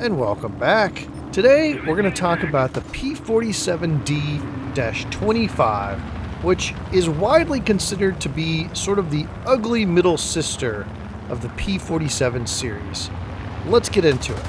and welcome back. Today we're going to talk about the P-47D-25, which is widely considered to be sort of the ugly middle sister of the P-47 series. Let's get into it.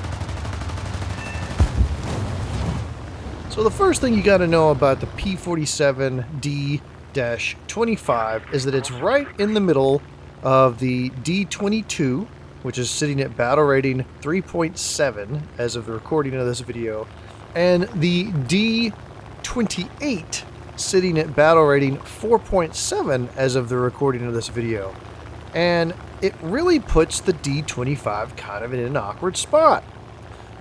So the first thing you got to know about the P-47D-25 is that it's right in the middle of the D-22, which is sitting at battle rating 3.7 as of the recording of this video, and the D-28 sitting at battle rating 4.7 as of the recording of this video. And it really puts the D-25 kind of in an awkward spot.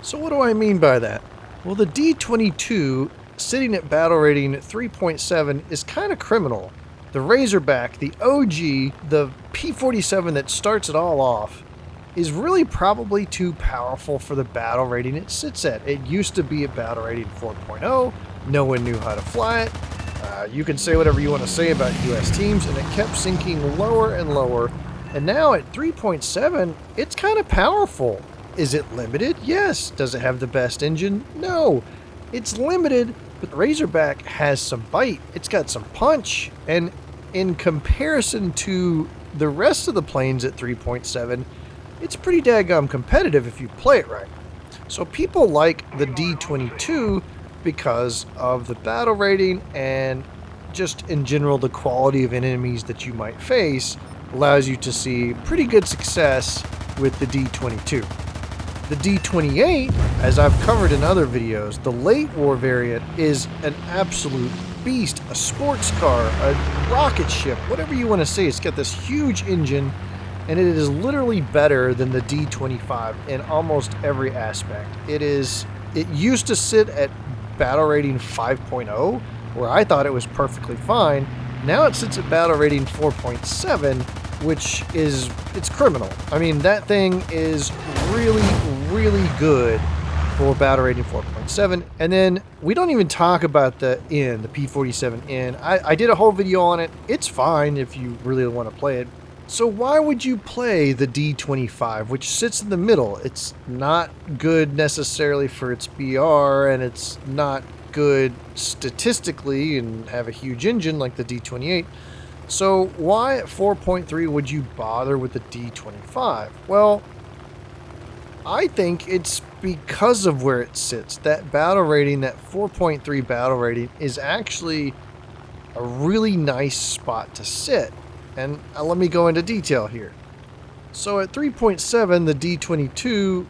So what do I mean by that? Well, the D-22 sitting at battle rating 3.7 is kind of criminal. The Razorback, the OG, the P-47 that starts it all off, is really probably too powerful for the battle rating it sits at. It used to be a battle rating 4.0. No one knew how to fly it. You can say whatever you want to say about US teams, and it kept sinking lower and lower. And now at 3.7, it's kind of powerful. Is it limited? Yes. Does it have the best engine? No. It's limited, but the Razorback has some bite. It's got some punch. And in comparison to the rest of the planes at 3.7, it's pretty daggum competitive if you play it right. So people like the D-22 because of the battle rating and just in general the quality of enemies that you might face allows you to see pretty good success with the D-22. The D-28, as I've covered in other videos, the late war variant is an absolute beast, a sports car, a rocket ship, whatever you want to say. It's got this huge engine, and it is literally better than the D-25 in almost every aspect. It used to sit at battle rating 5.0, where I thought it was perfectly fine. Now it sits at battle rating 4.7, which is, it's criminal. I mean, that thing is really, really good for battle rating 4.7. And then we don't even talk about the P-47N. I did a whole video on it. It's fine if you really want to play it. So why would you play the D-25, which sits in the middle? It's not good necessarily for its BR, and it's not good statistically and have a huge engine like the D-28. So why at 4.3 would you bother with the D-25? Well, I think it's because of where it sits. That battle rating, that 4.3 battle rating, is actually a really nice spot to sit. And let me go into detail here. So at 3.7, the D-22,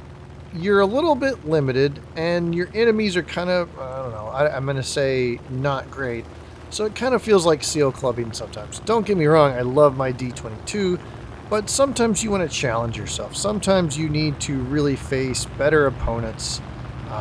you're a little bit limited, and your enemies are kind of, I don't know, I'm going to say not great. So it kind of feels like seal clubbing sometimes. Don't get me wrong, I love my D-22, but sometimes you want to challenge yourself. Sometimes you need to really face better opponents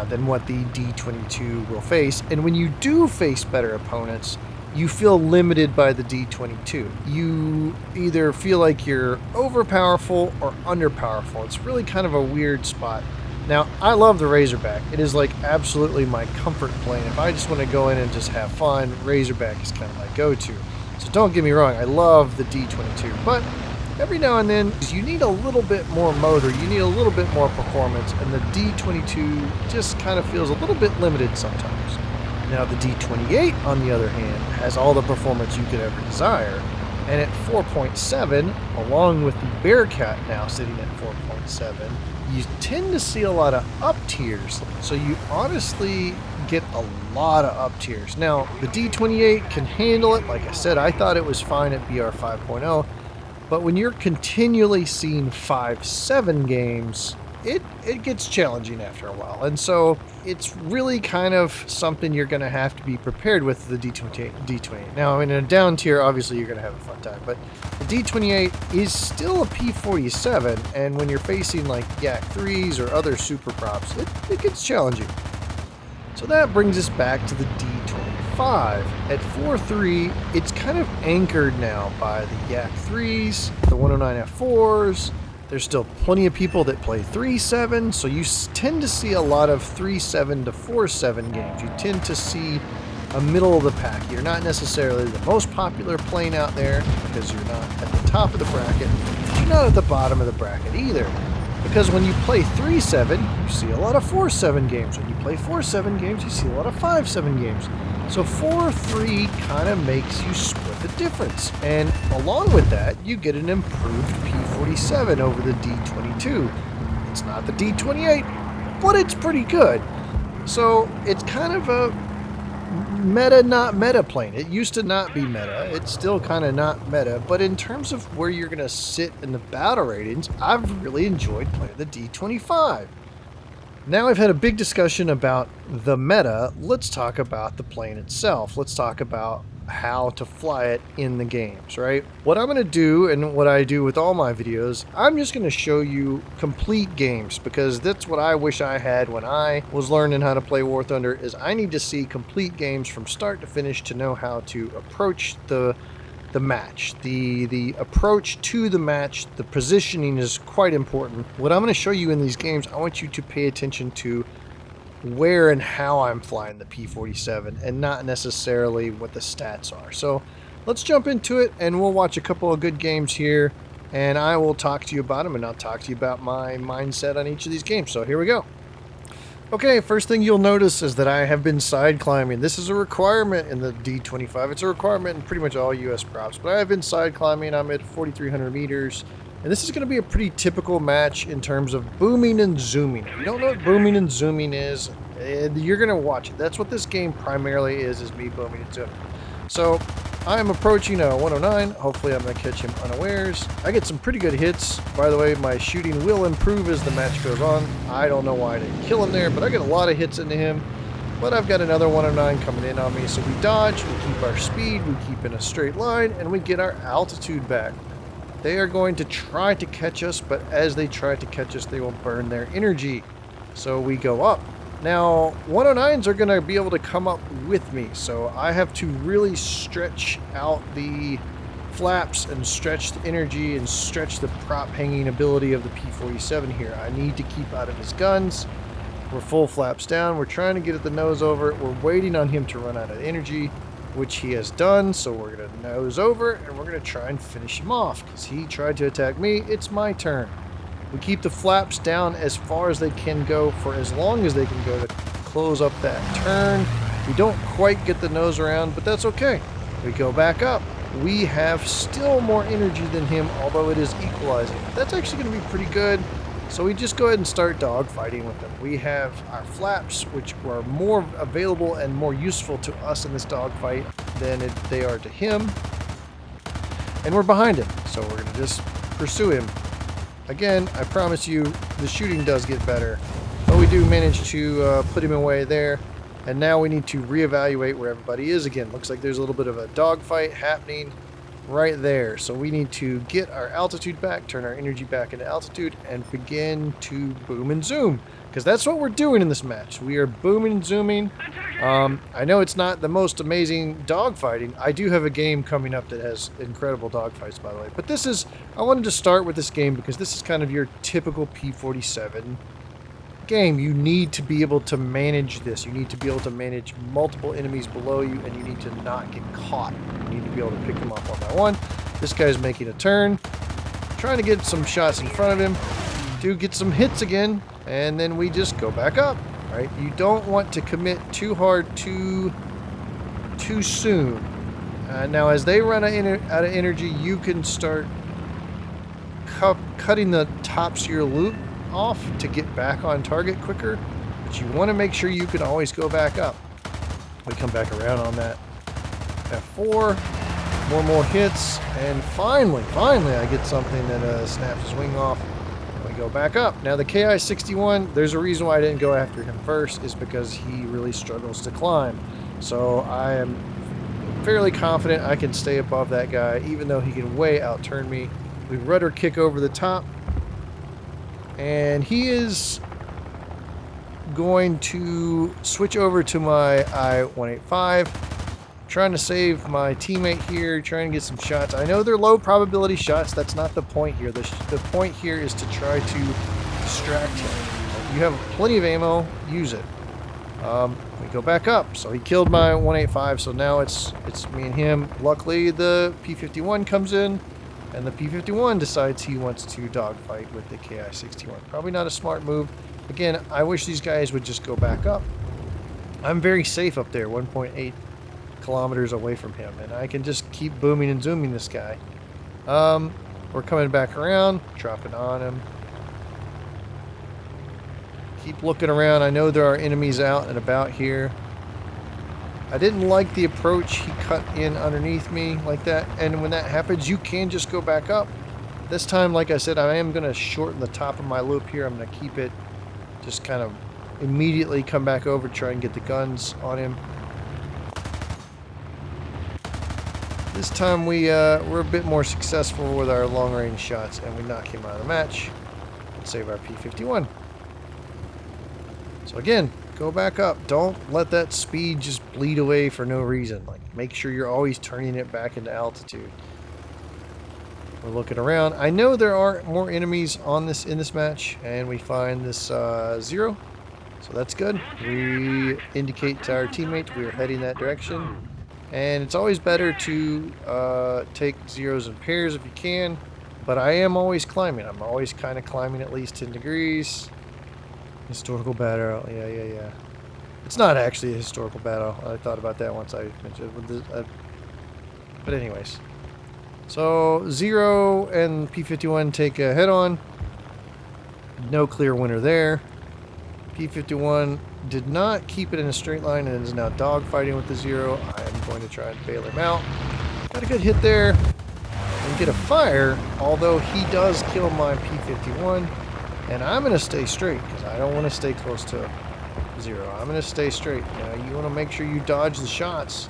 than what the D-22 will face. And when you do face better opponents, you feel limited by the D-22. You either feel like you're overpowerful or underpowerful. It's really kind of a weird spot. Now, I love the Razorback. It is like absolutely my comfort plane. If I just want to go in and just have fun, Razorback is kind of my go-to. So don't get me wrong, I love the D-22, but every now and then you need a little bit more motor, you need a little bit more performance, and the D-22 just kind of feels a little bit limited sometimes. Now the D-28, on the other hand, has all the performance you could ever desire, and at 4.7, along with the Bearcat now sitting at 4.7, you tend to see a lot of up tiers, so you honestly get a lot of up tiers. Now, the D-28 can handle it. Like I said, I thought it was fine at BR 5.0, but when you're continually seeing 5.7 games, it gets challenging after a while. And so it's really kind of something you're going to have to be prepared with the D-28. Now, in a down tier, obviously you're going to have a fun time, but the D-28 is still a P-47, and when you're facing like Yak 3s or other super props, it gets challenging. So that brings us back to the D-25. At 4.3, it's kind of anchored now by the Yak 3s, the 109F4s. There's still plenty of people that play 3.7, so you tend to see a lot of 3.7 to 4.7 games. You tend to see a middle of the pack. You're not necessarily the most popular plane out there because you're not at the top of the bracket, but you're not at the bottom of the bracket either. Because when you play 3-7, you see a lot of 4-7 games. When you play 4-7 games, you see a lot of 5-7 games. So 4-3 kind of makes you split the difference. And along with that, you get an improved P-47 over the D-22. It's not the D-28, but it's pretty good. So it's kind of a meta, not meta plane. It used to not be meta. It's still kind of not meta. But in terms of where you're going to sit in the battle ratings, I've really enjoyed playing the D-25. Now I've had a big discussion about the meta. Let's talk about the plane itself. Let's talk about how to fly it in the games, right? What I'm going to do, and what I do with all my videos, I'm just going to show you complete games, because that's what I wish I had when I was learning how to play War Thunder. Is I need to see complete games from start to finish to know how to approach the match. The approach to the match, the positioning is quite important. What I'm going to show you in these games, I want you to pay attention to where and how I'm flying the P-47 and not necessarily what the stats are. So let's jump into it, and we'll watch a couple of good games here, and I will talk to you about them, and I'll talk to you about my mindset on each of these games. So here we go. Okay, first thing you'll notice is that I have been side climbing. This is a requirement in the D-25. It's a requirement in pretty much all US props, but I've been side climbing. I'm at 4,300 meters. And this is going to be a pretty typical match in terms of booming and zooming. If you don't know what booming and zooming is, you're going to watch it. That's what this game primarily is me booming and zooming. So I'm approaching a 109. Hopefully I'm going to catch him unawares. I get some pretty good hits. By the way, my shooting will improve as the match goes on. I don't know why I didn't kill him there, but I get a lot of hits into him. But I've got another 109 coming in on me. So we dodge, we keep our speed, we keep in a straight line, and we get our altitude back. They are going to try to catch us, but as they try to catch us, they will burn their energy. So we go up. Now, 109s are going to be able to come up with me, so I have to really stretch out the flaps and stretch the energy and stretch the prop hanging ability of the P-47 here. I need to keep out of his guns. We're full flaps down. We're trying to get at the nose over. We're waiting on him to run out of energy, which he has done, so we're going to nose over, and we're going to try and finish him off, because he tried to attack me. It's my turn. We keep the flaps down as far as they can go for as long as they can go to close up that turn. We don't quite get the nose around, but that's okay. We go back up. We have still more energy than him, although it is equalizing. That's actually going to be pretty good. So we just go ahead and start dogfighting with them. We have our flaps, which are more available and more useful to us in this dogfight than they are to him. And we're behind him, so we're going to just pursue him. Again, I promise you, the shooting does get better. But we do manage to put him away there. And now we need to reevaluate where everybody is again. Looks like there's a little bit of a dogfight happening right there. So we need to get our altitude back, turn our energy back into altitude, and begin to boom and zoom. Because that's what we're doing in this match. We are booming and zooming. I know it's not the most amazing dogfighting. I do have a game coming up that has incredible dogfights, by the way. But this is, I wanted to start with this game because this is kind of your typical P-47 game. You need to be able to manage this. You need to be able to manage multiple enemies below you, and you need to not get caught. You need to be able to pick them up one by one. This guy's making a turn, trying to get some shots in front of him to get some hits again, and then we just go back up. Right? You don't want to commit too hard too soon. Now, as they run out of energy, you can start cutting the tops of your loop off to get back on target quicker, but you want to make sure you can always go back up. We come back around on that F4, more hits, and finally I get something that snaps his wing off, and we go back up. Now the KI-61, there's a reason why I didn't go after him first, is because he really struggles to climb. So I am fairly confident I can stay above that guy, even though he can way outturn me. We rudder kick over the top, and he is going to switch over to my I-185. Trying to save my teammate here, trying to get some shots. I know they're low probability shots. That's not the point here. The point here is to try to distract him. You have plenty of ammo, use it. We go back up. So he killed my 185, so now it's me and him. Luckily, the P-51 comes in. And the P-51 decides he wants to dogfight with the Ki-61. Probably not a smart move. Again, I wish these guys would just go back up. I'm very safe up there, 1.8 kilometers away from him, and I can just keep booming and zooming this guy. We're coming back around, dropping on him. Keep looking around. I know there are enemies out and about here. I didn't like the approach. He cut in underneath me like that, and when that happens, you can just go back up. This time, like I said, I am going to shorten the top of my loop here. I'm going to keep it just kind of immediately come back over, try and get the guns on him. This time we're a bit more successful with our long-range shots, and we knock him out of the match and save our P-51. So again, go back up. Don't let that speed just bleed away for no reason. Like, make sure you're always turning it back into altitude. We're looking around. I know there are more enemies on in this match, and we find this 0. So that's good. We indicate to our teammate we are heading that direction. And it's always better to take zeros in pairs if you can. But I am always climbing. I'm always kind of climbing at least 10 degrees. Historical battle. Yeah. It's not actually a historical battle. I thought about that once I mentioned it. But anyways. So 0 and P-51 take a head-on. No clear winner there. P-51 did not keep it in a straight line and is now dogfighting with the 0. I am going to try and bail him out. Got a good hit there and get a fire, although he does kill my P-51. And I'm going to stay straight because I don't want to stay close to 0. I'm going to stay straight. Now, you want to make sure you dodge the shots.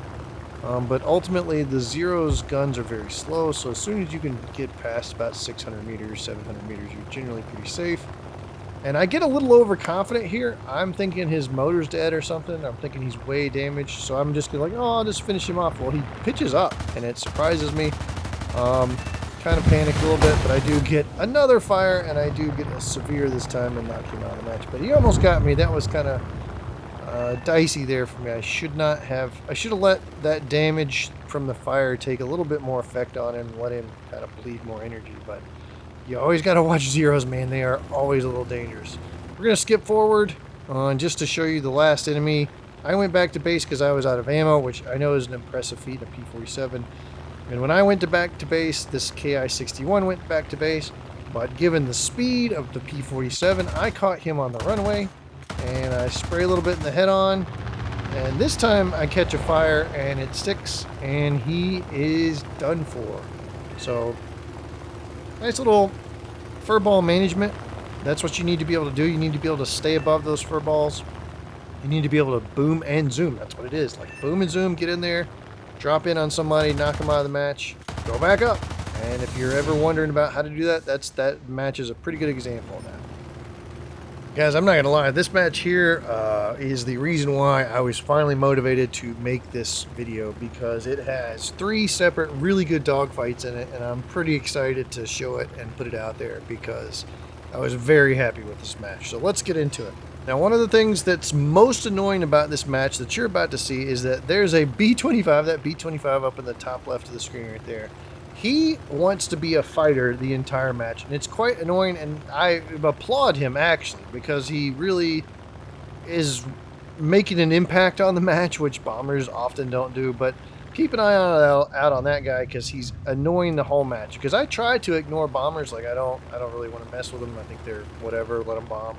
But ultimately, the 0's guns are very slow, so as soon as you can get past about 600 meters, 700 meters, you're generally pretty safe. And I get a little overconfident here. I'm thinking his motor's dead or something. I'm thinking he's way damaged, so I'm just like, oh, I'll just finish him off. Well, he pitches up, and it surprises me. Kind of panicked a little bit, but I do get another fire, and I do get a severe this time and knock him out of the match. But he almost got me. That was kind of dicey there for me. I should have let that damage from the fire take a little bit more effect on him, let him kind of bleed more energy. But you always got to watch zeros, man. They are always a little dangerous. We're going to skip forward just to show you the last enemy. I went back to base because I was out of ammo, which I know is an impressive feat in a P-47. And when I went back to base, this Ki-61 went back to base. But given the speed of the P-47, I caught him on the runway. And I spray a little bit in the head-on. And this time I catch a fire and it sticks. And he is done for. So, nice little furball management. That's what you need to be able to do. You need to be able to stay above those furballs. You need to be able to boom and zoom. That's what it is. Like boom and zoom, get in there, drop in on somebody, knock them out of the match, go back up. And if you're ever wondering about how to do that, that match is a pretty good example of that. Guys, I'm not going to lie. This match here is the reason why I was finally motivated to make this video, because it has 3 separate really good dogfights in it, and I'm pretty excited to show it and put it out there because I was very happy with this match. So let's get into it. Now, one of the things that's most annoying about this match that you're about to see is that there's a B-25, that B-25 up in the top left of the screen right there. He wants to be a fighter the entire match, and it's quite annoying, and I applaud him, actually, because he really is making an impact on the match, which bombers often don't do, but keep an eye out on that guy, because he's annoying the whole match, because I try to ignore bombers. Like, I don't really want to mess with them. I think they're whatever, let them bomb.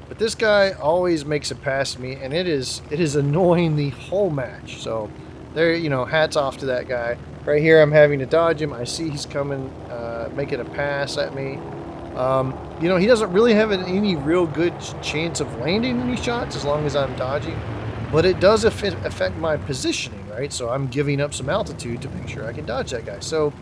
But this guy always makes it past me, and it is annoying the whole match. So there, you know, hats off to that guy. Right here, I'm having to dodge him. I see he's coming, making a pass at me. You know, he doesn't really have any real good chance of landing any shots as long as I'm dodging. But it does affect my positioning, right? So I'm giving up some altitude to make sure I can dodge that guy. So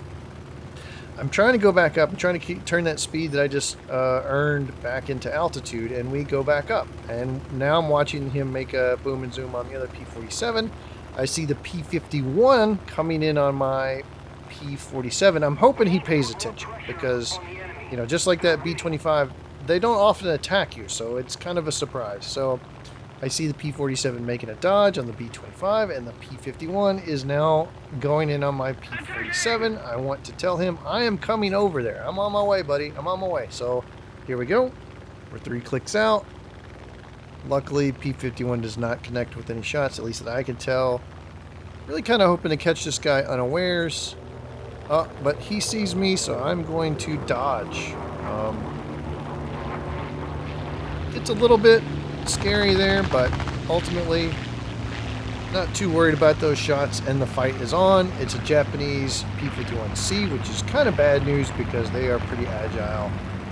I'm trying to go back up. I'm trying to turn that speed that I just earned back into altitude, and we go back up. And now I'm watching him make a boom and zoom on the other P-47. I see the P-51 coming in on my P-47. I'm hoping he pays attention because, you know, just like that B-25, they don't often attack you, so it's kind of a surprise. So I see the P-47 making a dodge on the B-25, and the P-51 is now going in on my P-47. I want to tell him I am coming over there. I'm on my way, buddy. I'm on my way. So here we go. We're 3 clicks out. Luckily, P-51 does not connect with any shots, at least that I can tell. Really kind of hoping to catch this guy unawares. But he sees me, so I'm going to dodge. It's a little bit scary there, but ultimately not too worried about those shots, and the fight is on. It's a Japanese P-51C, which is kind of bad news because they are pretty agile.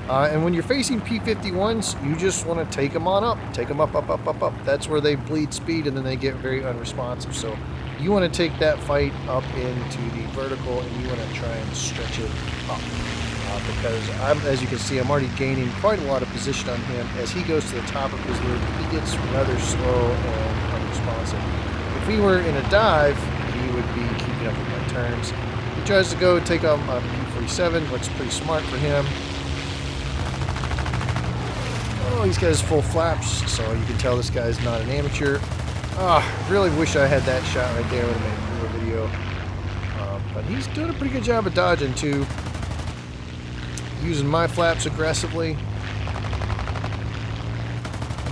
And when you're facing P-51s, you just want to take them on up. Take them up, up, up, up, up. That's where they bleed speed, and then they get very unresponsive. So you want to take that fight up into the vertical, and you want to try and stretch it up. Because, as you can see, I'm already gaining quite a lot of position on him. As he goes to the top of his loop, he gets rather slow and unresponsive. If he were in a dive, he would be keeping up with my turns. He tries to go take on my P-47, which is pretty smart for him. Oh, he's got his full flaps, so you can tell this guy's not an amateur. Really wish I had that shot right there. Would have made a video. But he's doing a pretty good job of dodging, too. Using my flaps aggressively.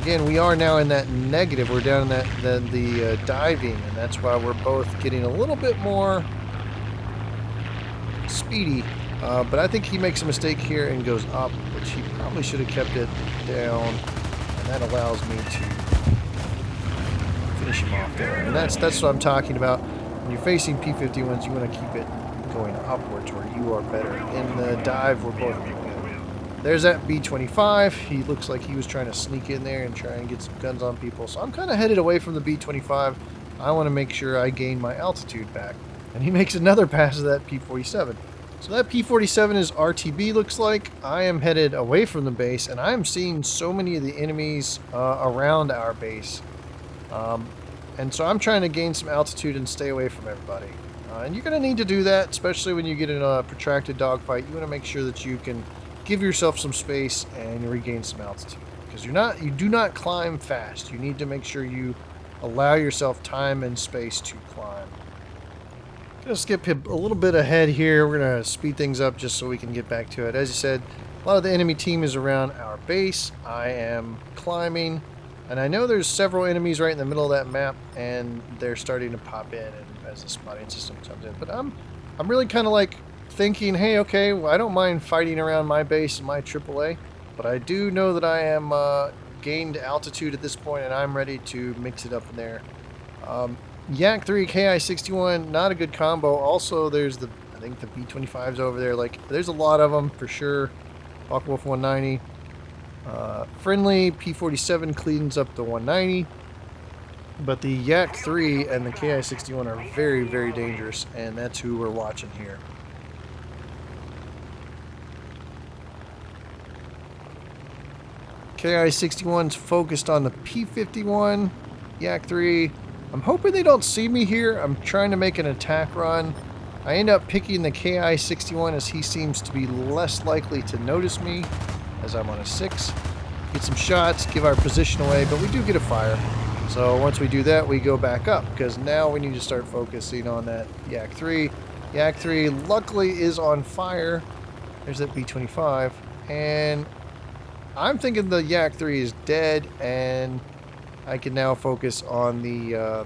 Again, we are now in that negative. We're down in the diving, and that's why we're both getting a little bit more speedy. But I think he makes a mistake here and goes up, which he probably should have kept it down, and that allows me to finish him off there. And that's what I'm talking about. When you're facing P-51s, you want to keep it going upwards where you are better. In the dive, we're both good. There's that B-25. He looks like he was trying to sneak in there and try and get some guns on people. So I'm kind of headed away from the B-25. I want to make sure I gain my altitude back. And he makes another pass of that P-47. So that P-47 is RTB, looks like. I am headed away from the base, and I am seeing so many of the enemies around our base. And so I'm trying to gain some altitude and stay away from everybody. And you're going to need to do that, especially when you get in a protracted dogfight. You want to make sure that you can give yourself some space and regain some altitude. Because you do not climb fast. You need to make sure you allow yourself time and space to climb. Gonna skip a little bit ahead here. We're gonna speed things up just so we can get back to it. As you said, a lot of the enemy team is around our base. I am climbing, and I know there's several enemies right in the middle of that map, and they're starting to pop in and as the spotting system comes in. But I'm really kind of like thinking, hey, okay, well, I don't mind fighting around my base and my AAA, but I do know that I am gained altitude at this point, and I'm ready to mix it up in there. Yak 3, KI-61, not a good combo. Also, there's I think the B-25's over there. Like, there's a lot of them for sure. Hawkwolf 190. Friendly P-47 cleans up the 190. But the Yak 3 and the KI-61 are very, very dangerous, and that's who we're watching here. KI-61's focused on the P-51. Yak 3. I'm hoping they don't see me here. I'm trying to make an attack run. I end up picking the KI-61 as he seems to be less likely to notice me as I'm on a 6. Get some shots, give our position away, but we do get a fire. So once we do that, we go back up because now we need to start focusing on that Yak 3. Yak 3 luckily is on fire. There's that B-25. And I'm thinking the Yak 3 is dead, and I can now focus on the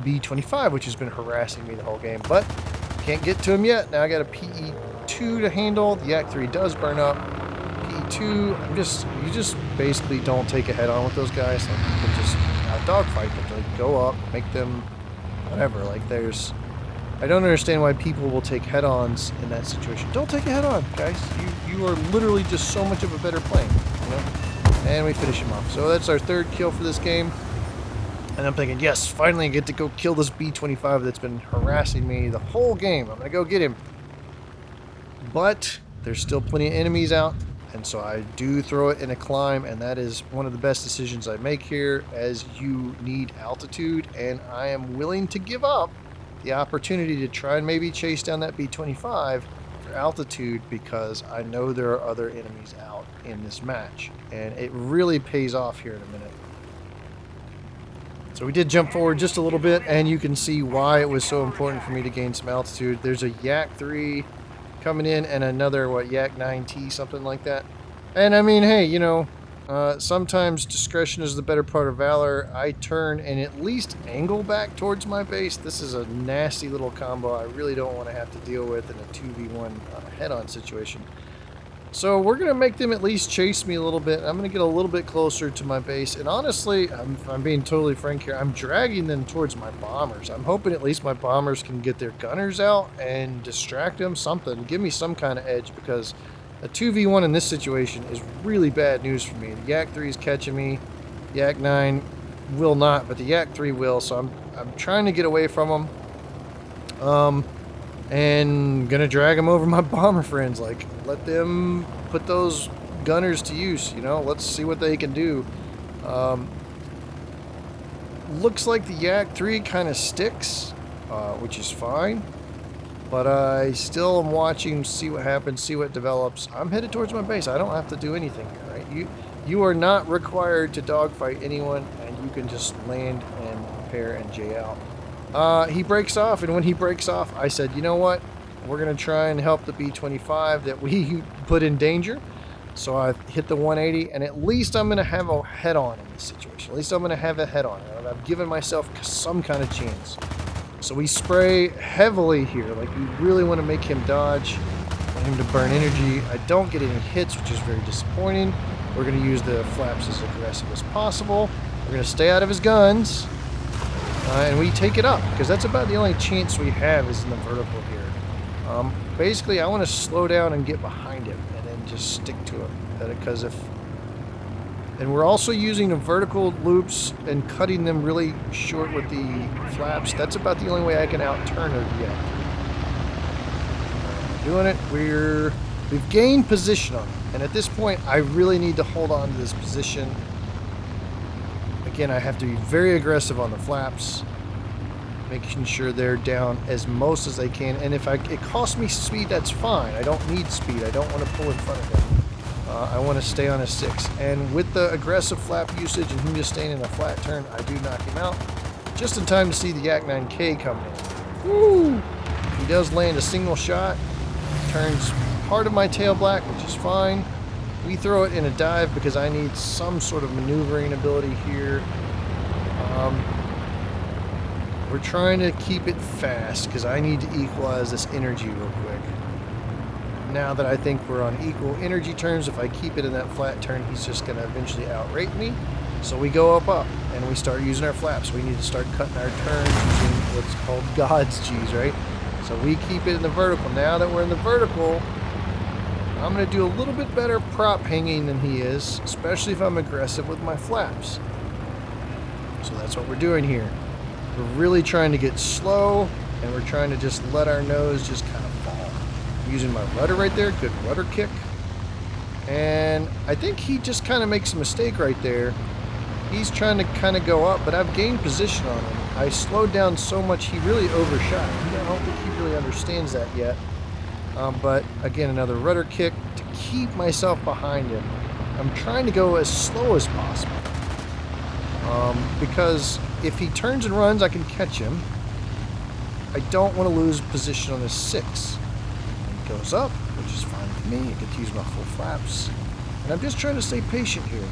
B-25, which has been harassing me the whole game, but can't get to him yet. Now I got a PE-2 to handle. The Yak 3 does burn up. PE-2, you just basically don't take a head-on with those guys. Like, you can just dogfight them. Like, go up, make them whatever. Like, I don't understand why people will take head-ons in that situation. Don't take a head-on, guys. You are literally just so much of a better plane, you know? And we finish him off. So that's our 3rd kill for this game. And I'm thinking, yes, finally I get to go kill this B-25 that's been harassing me the whole game. I'm going to go get him. But there's still plenty of enemies out. And so I do throw it in a climb. And that is one of the best decisions I make here, as you need altitude. And I am willing to give up the opportunity to try and maybe chase down that B-25 for altitude, because I know there are other enemies out in this match, and it really pays off here in a minute. So we did jump forward just a little bit, and you can see why it was so important for me to gain some altitude. There's a Yak 3 coming in and another, what, Yak 9T, something like that. And I mean, hey, you know, sometimes discretion is the better part of valor. I turn and at least angle back towards my base. This is a nasty little combo I really don't want to have to deal with in a 2v1 head-on situation. So we're going to make them at least chase me a little bit. I'm going to get a little bit closer to my base. And honestly, I'm being totally frank here, I'm dragging them towards my bombers. I'm hoping at least my bombers can get their gunners out and distract them, something. Give me some kind of edge, because a 2v1 in this situation is really bad news for me. The Yak 3 is catching me. Yak 9 will not, but the Yak 3 will. So I'm trying to get away from them. And gonna drag them over my bomber friends. Like, let them put those gunners to use, you know. Let's see what they can do. Looks like the Yak 3 kind of sticks, which is fine. But I still am watching, see what happens, see what develops. I'm headed towards my base. I don't have to do anything here, right? You are not required to dogfight anyone, and you can just land and prepare and J out. He breaks off, and when he breaks off, I said, you know what? We're going to try and help the B-25 that we put in danger. So I hit the 180, and at least I'm going to have a head-on in this situation. At least I'm going to have a head-on. I've given myself some kind of chance. So we spray heavily here. Like, we really want to make him dodge, want him to burn energy. I don't get any hits, which is very disappointing. We're going to use the flaps as aggressive as possible. We're going to stay out of his guns. And we take it up, because that's about the only chance we have is in the vertical here. Basically, I want to slow down and get behind him, and then just stick to him. Because and we're also using the vertical loops and cutting them really short with the flaps. That's about the only way I can out-turn it yet. Doing it, we've gained position on him, and at this point, I really need to hold on to this position. Again, I have to be very aggressive on the flaps, making sure they're down as most as I can. And if it costs me speed, that's fine. I don't need speed. I don't want to pull in front of him. I want to stay on a 6. And with the aggressive flap usage and him just staying in a flat turn, I do knock him out. Just in time to see the Yak 9K coming in. Woo! He does land a single shot. Turns part of my tail black, which is fine. We throw it in a dive because I need some sort of maneuvering ability here. We're trying to keep it fast because I need to equalize this energy real quick. Now that I think we're on equal energy terms, if I keep it in that flat turn, he's just going to eventually outrate me. So we go up, and we start using our flaps. We need to start cutting our turns using what's called God's cheese, right? So we keep it in the vertical. Now that we're in the vertical, I'm going to do a little bit better prop hanging than he is, especially if I'm aggressive with my flaps. So that's what we're doing here. We're really trying to get slow, and we're trying to just let our nose just kind of fall. I'm using my rudder right there, good rudder kick. And I think he just kind of makes a mistake right there. He's trying to kind of go up, but I've gained position on him. I slowed down so much, he really overshot. I don't think he really understands that yet. But again, another rudder kick to keep myself behind him. I'm trying to go as slow as possible. Because if he turns and runs, I can catch him. I don't want to lose position on this 6. It goes up, which is fine with me. I get to use my full flaps. And I'm just trying to stay patient here.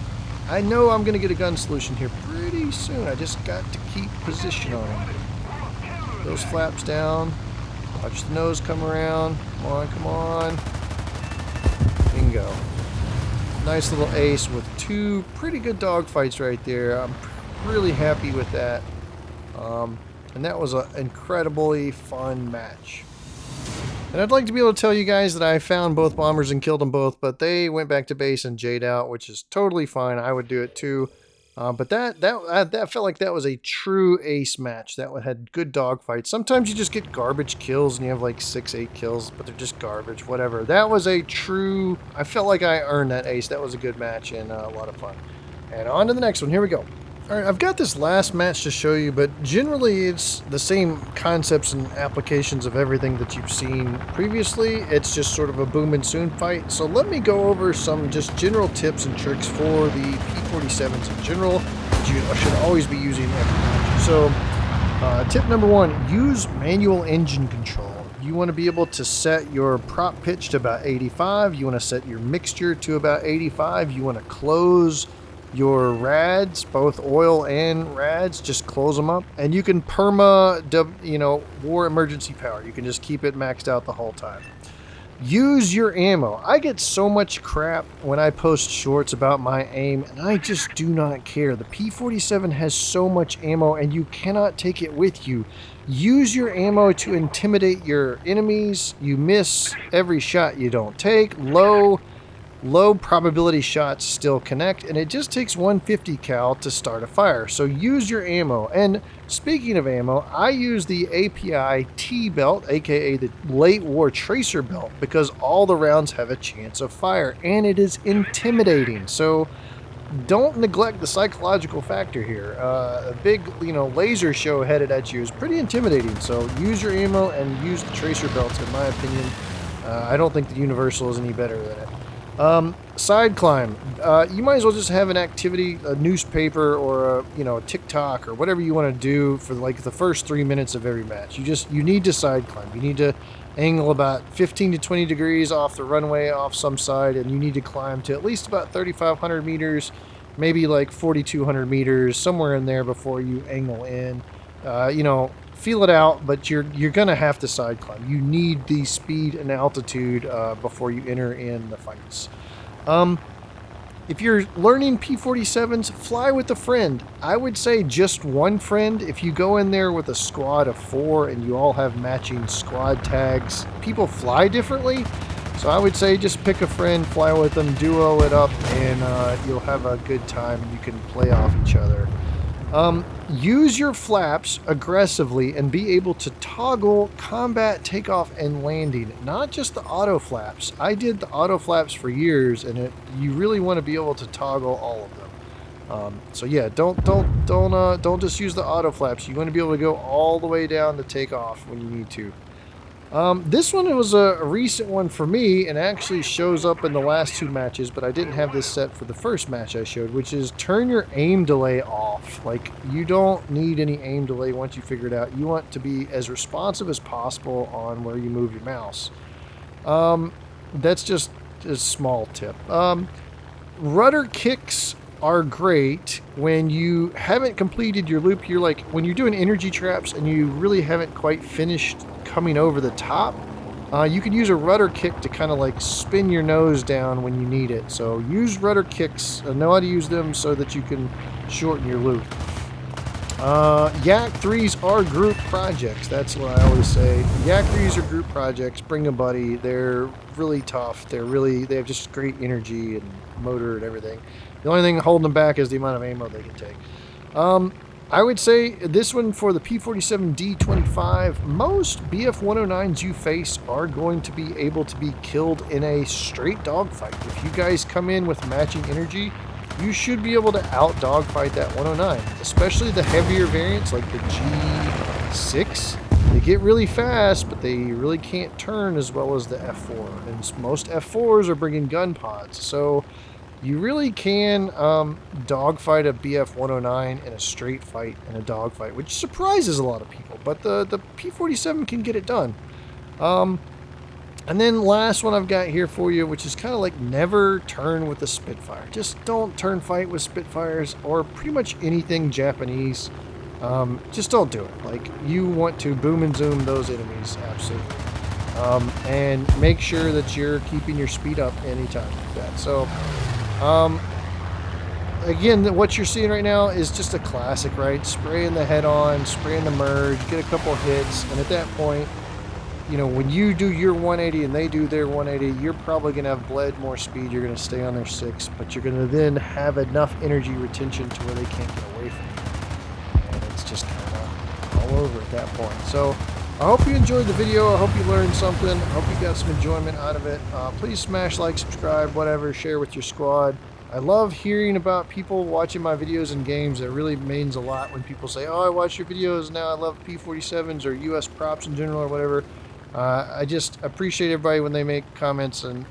I know I'm going to get a gun solution here pretty soon. I just got to keep position on him. Those flaps down. Watch the nose come around. Come on, come on. Bingo. Nice little ace with 2 pretty good dogfights right there. I'm really happy with that. And that was an incredibly fun match. And I'd like to be able to tell you guys that I found both bombers and killed them both, but they went back to base and J'd out, which is totally fine. I would do it too. But that felt like that was a true ace match. That one had good dogfights. Sometimes you just get garbage kills and you have like 6, 8 kills, but they're just garbage, whatever. That was a true, I felt like I earned that ace. That was a good match and a lot of fun. And on to the next one. Here we go. All right, I've got this last match to show you, but generally it's the same concepts and applications of everything that you've seen previously. It's just sort of a boom and soon fight. So let me go over some just general tips and tricks for the P-47s in general that you should always be using every match. So tip number one, use manual engine control. You want to be able to set your prop pitch to about 85. You want to set your mixture to about 85. You want to close your rads, both oil and rads, just close them up. And you can war emergency power. You can just keep it maxed out the whole time. Use your ammo. I get so much crap when I post shorts about my aim, and I just do not care. The P-47 has so much ammo, and you cannot take it with you. Use your ammo to intimidate your enemies. You miss every shot you don't take. Low probability shots still connect, and it just takes 150 cal to start a fire. So use your ammo. And speaking of ammo, I use the API T belt, aka the late war tracer belt, because all the rounds have a chance of fire, and it is intimidating. So don't neglect the psychological factor here. A big laser show headed at you is pretty intimidating. So use your ammo and use the tracer belts, in my opinion. I don't think the Universal is any better than it. Side climb. You might as well just have an activity, a newspaper, or a TikTok, or whatever you want to do for like the first 3 minutes of every match. You need to side climb. You need to angle about 15 to 20 degrees off the runway, off some side, and you need to climb to at least about 3,500 meters, maybe like 4,200 meters, somewhere in there before you angle in. Feel it out, but you're gonna have to side climb. You need the speed and altitude before you enter in the fights. If you're learning P-47s, fly with a friend. I would say just one friend. If you go in there with a squad of 4 and you all have matching squad tags, people fly differently. So I would say just pick a friend, fly with them, duo it up, and you'll have a good time. You can play off each other. Use your flaps aggressively and be able to toggle combat, takeoff, and landing, not just the auto flaps. I did the auto flaps for years, and you really want to be able to toggle all of them. So yeah, don't just use the auto flaps. You want to be able to go all the way down to take off when you need to. This one was a recent one for me, and actually shows up in the last 2 matches, but I didn't have this set for the first match I showed, which is turn your aim delay off. Like, you don't need any aim delay once you figure it out. You want to be as responsive as possible on where you move your mouse. That's just a small tip. Rudder kicks are great when you haven't completed your loop. You're like, when you're doing energy traps and you really haven't quite finished coming over the top, you can use a rudder kick to kind of like spin your nose down when you need it. So use rudder kicks, know how to use them so that you can shorten your loop. Yak 3s are group projects. That's what I always say. Yak 3s are group projects. Bring a buddy. They're really tough. They have just great energy and motor and everything. The only thing holding them back is the amount of ammo they can take. I would say this one for the P-47D-25, most BF-109s you face are going to be able to be killed in a straight dogfight. If you guys come in with matching energy, you should be able to out dogfight that 109, especially the heavier variants like the G6. They get really fast, but they really can't turn as well as the F4, and most F4s are bringing gun pods, so you really can dogfight a BF-109 in a straight fight in a dogfight, which surprises a lot of people, but the P-47 can get it done. And then last one I've got here for you, which is kind of like never turn with a Spitfire. Just don't turn fight with Spitfires or pretty much anything Japanese. Just don't do it. Like, you want to boom and zoom those enemies, absolutely. And make sure that you're keeping your speed up anytime like that. So, again, what you're seeing right now is just a classic, right? Spraying the head on, spraying the merge, get a couple hits, and at that point, you know, when you do your 180 and they do their 180, you're probably going to have bled more speed. You're going to stay on their 6, but you're going to then have enough energy retention to where they can't get away from you. And it's just kind of all over at that point. So I hope you enjoyed the video. I hope you learned something. I hope you got some enjoyment out of it. Please smash like, subscribe, whatever, share with your squad. I love hearing about people watching my videos and games. It really means a lot when people say, oh, I watch your videos now. I love P-47s or US props in general or whatever. I just appreciate everybody when they make comments and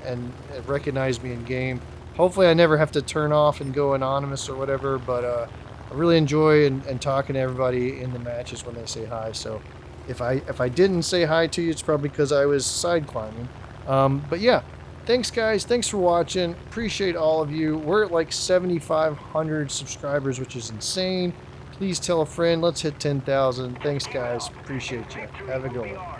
recognize me in game. Hopefully I never have to turn off and go anonymous or whatever, but I really enjoy and talking to everybody in the matches when they say hi. So if I didn't say hi to you, it's probably because I was side climbing. But yeah, thanks guys. Thanks for watching. Appreciate all of you. We're at like 7,500 subscribers, which is insane. Please tell a friend. Let's hit 10,000. Thanks guys. Appreciate you. Have a good one.